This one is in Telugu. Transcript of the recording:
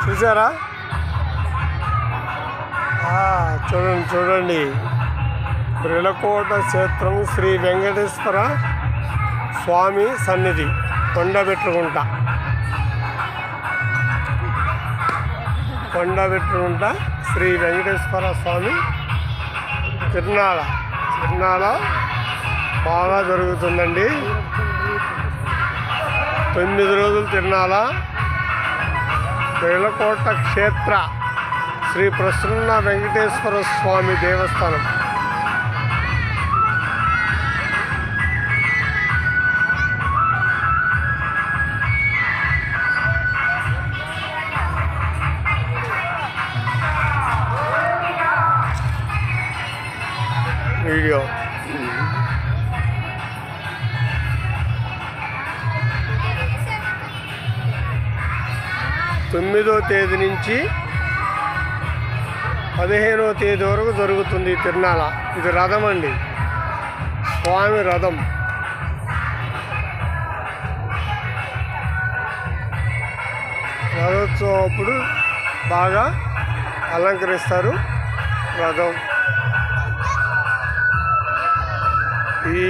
చూసారా? చూడండి చూడండి, బ్రిలకోట క్షేత్రం శ్రీ వెంకటేశ్వర స్వామి సన్నిధి కొండబెట్టుకుంట శ్రీ వెంకటేశ్వర స్వామి తిరునాళ బాగా జరుగుతుందండి. 9 రోజులు తిరునాళ. బ్రిలకోట క్షేత్ర శ్రీ ప్రసన్న వెంకటేశ్వర స్వామి దేవస్థానం. వీడియో 9వ తేదీ నుంచి 15వ తేదీ వరకు జరుగుతుంది తిరునాళ. ఇది రథం అండి, స్వామి రథం. రథోత్సవం అప్పుడు బాగా అలంకరిస్తారు రథం. ఈ